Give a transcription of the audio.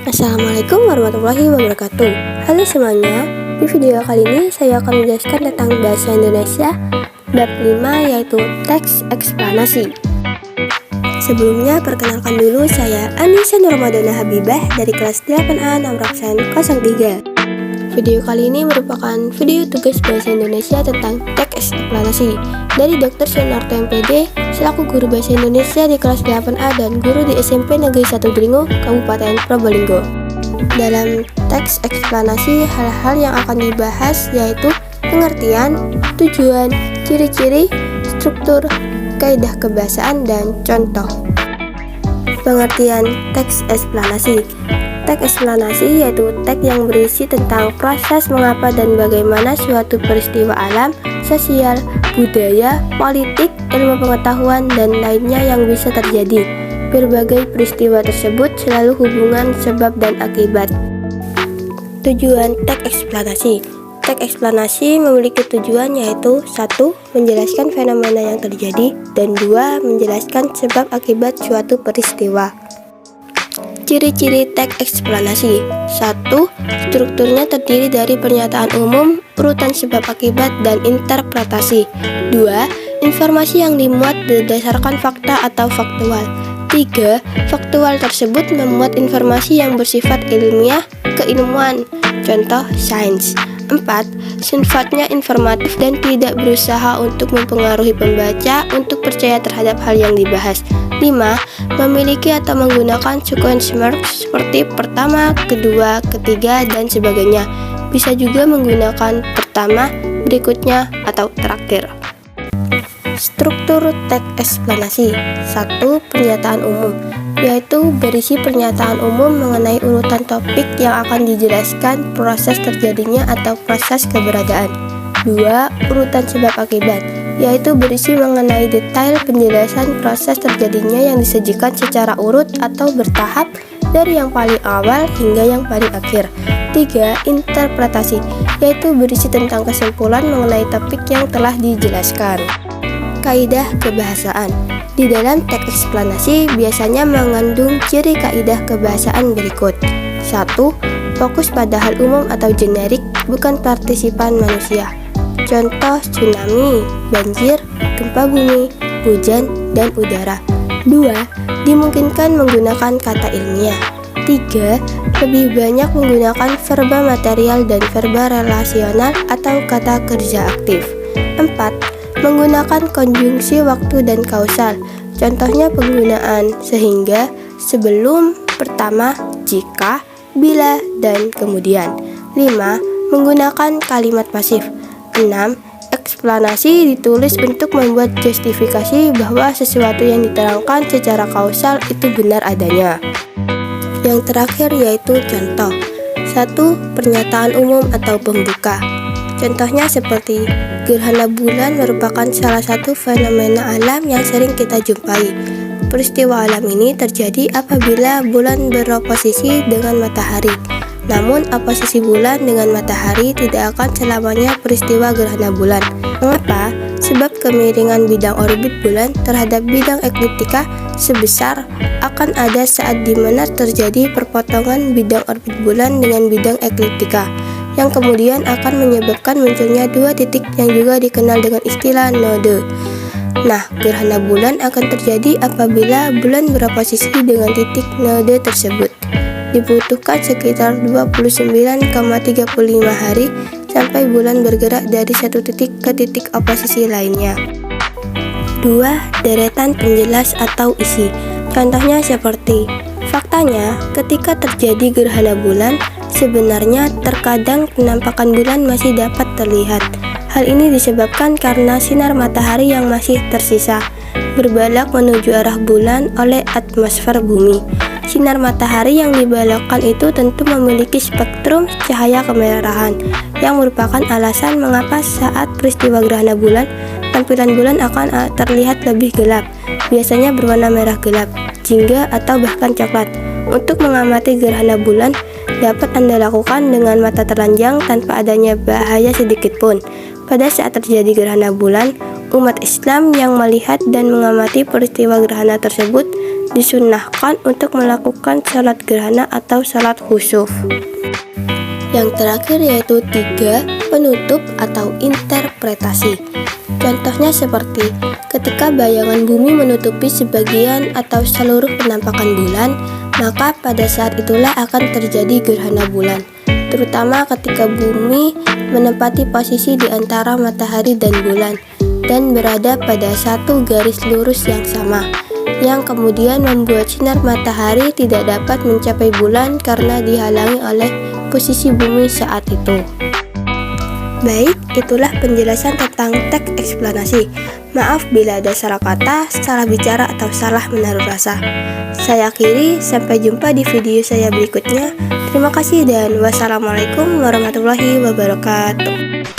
Assalamualaikum warahmatullahi wabarakatuh. Halo semuanya, di video kali ini saya akan menjelaskan tentang bahasa Indonesia bab 5 yaitu teks eksplanasi. Sebelumnya perkenalkan dulu, saya Anissa Nurmadana Habibah dari kelas 8A nomor absen 03. Video kali ini merupakan video tugas bahasa Indonesia tentang teks eksplanasi dari Dr. Sunarto MPD selaku guru bahasa Indonesia di kelas 8A dan guru di SMP Negeri 1 Dringo, Kabupaten Probolinggo. Dalam teks eksplanasi, hal-hal yang akan dibahas yaitu pengertian, tujuan, ciri-ciri, struktur, kaidah kebahasaan, dan contoh. Pengertian teks eksplanasi. Teks eksplanasi yaitu teks yang berisi tentang proses mengapa dan bagaimana suatu peristiwa alam, sosial, budaya, politik, ilmu pengetahuan, dan lainnya yang bisa terjadi. Berbagai peristiwa tersebut selalu hubungan sebab dan akibat. Tujuan teks eksplanasi. Teks eksplanasi memiliki tujuan yaitu 1. Menjelaskan fenomena yang terjadi, dan 2. Menjelaskan sebab akibat suatu peristiwa. Ciri-ciri teks eksplanasi. 1. Strukturnya terdiri dari pernyataan umum, urutan sebab akibat, dan interpretasi. 2. Informasi yang dimuat berdasarkan fakta atau faktual. 3. Faktual tersebut memuat informasi yang bersifat ilmiah, keilmuan, contoh sains. 4. Sifatnya informatif dan tidak berusaha untuk mempengaruhi pembaca untuk percaya terhadap hal yang dibahas. 5. Memiliki atau menggunakan sequence marks seperti pertama, kedua, ketiga, dan sebagainya. Bisa juga menggunakan pertama, berikutnya, atau terakhir. Struktur teks eksplanasi. 1. Pernyataan umum, yaitu berisi pernyataan umum mengenai urutan topik yang akan dijelaskan, proses terjadinya atau proses keberadaan. 2. Urutan sebab akibat, yaitu berisi mengenai detail penjelasan proses terjadinya yang disajikan secara urut atau bertahap dari yang paling awal hingga yang paling akhir. 3. Interpretasi, yaitu berisi tentang kesimpulan mengenai topik yang telah dijelaskan. Kaidah kebahasaan. Di dalam teks eksplanasi biasanya mengandung ciri kaidah kebahasaan berikut. 1. Fokus pada hal umum atau generik, bukan partisipan manusia. Contoh tsunami, banjir, gempa bumi, hujan, dan udara. 2. Dimungkinkan menggunakan kata ilmiah. 3. Lebih banyak menggunakan verba material dan verba relasional atau kata kerja aktif. 4. Menggunakan konjungsi waktu dan kausal. Contohnya penggunaan sehingga, sebelum, pertama, jika, bila, dan kemudian. 5. Menggunakan kalimat pasif. 6. Eksplanasi ditulis untuk membuat justifikasi bahwa sesuatu yang diterangkan secara kausal itu benar adanya. Yang terakhir yaitu contoh. 1. Pernyataan umum atau pembuka. Contohnya seperti gerhana bulan merupakan salah satu fenomena alam yang sering kita jumpai. Peristiwa alam ini terjadi apabila bulan beroposisi dengan matahari. Namun, oposisi bulan dengan matahari tidak akan selamanya peristiwa gerhana bulan. Mengapa? Sebab kemiringan bidang orbit bulan terhadap bidang ekliptika sebesar akan ada saat di mana terjadi perpotongan bidang orbit bulan dengan bidang ekliptika, yang kemudian akan menyebabkan munculnya dua titik yang juga dikenal dengan istilah node. Nah, gerhana bulan akan terjadi apabila bulan beroposisi dengan titik node tersebut. Dibutuhkan sekitar 29,35 hari sampai bulan bergerak dari satu titik ke titik oposisi lainnya. 2. Deretan penjelas atau isi. Contohnya seperti, faktanya ketika terjadi gerhana bulan, sebenarnya terkadang penampakan bulan masih dapat terlihat. Hal ini disebabkan karena sinar matahari yang masih tersisa berbelok menuju arah bulan oleh atmosfer bumi. Sinar matahari yang dibelokkan itu tentu memiliki spektrum cahaya kemerahan, yang merupakan alasan mengapa saat peristiwa gerhana bulan, tampilan bulan akan terlihat lebih gelap, biasanya berwarna merah gelap, jingga, atau bahkan coklat. Untuk mengamati gerhana bulan dapat Anda lakukan dengan mata telanjang tanpa adanya bahaya sedikit pun. Pada saat terjadi gerhana bulan, umat Islam yang melihat dan mengamati peristiwa gerhana tersebut Disunnahkan untuk melakukan salat gerhana atau salat khusuf. Yang terakhir yaitu 3. Penutup atau interpretasi. Contohnya seperti ketika bayangan bumi menutupi sebagian atau seluruh penampakan bulan, maka pada saat itulah akan terjadi gerhana bulan, terutama ketika bumi menempati posisi di antara matahari dan bulan dan berada pada satu garis lurus yang sama, yang kemudian membuat sinar matahari tidak dapat mencapai bulan karena dihalangi oleh posisi bumi saat itu. Baik, itulah penjelasan tentang teks eksplanasi. Maaf bila ada salah kata, salah bicara, atau salah menaruh rasa. Saya akhiri, sampai jumpa di video saya berikutnya. Terima kasih dan wassalamualaikum warahmatullahi wabarakatuh.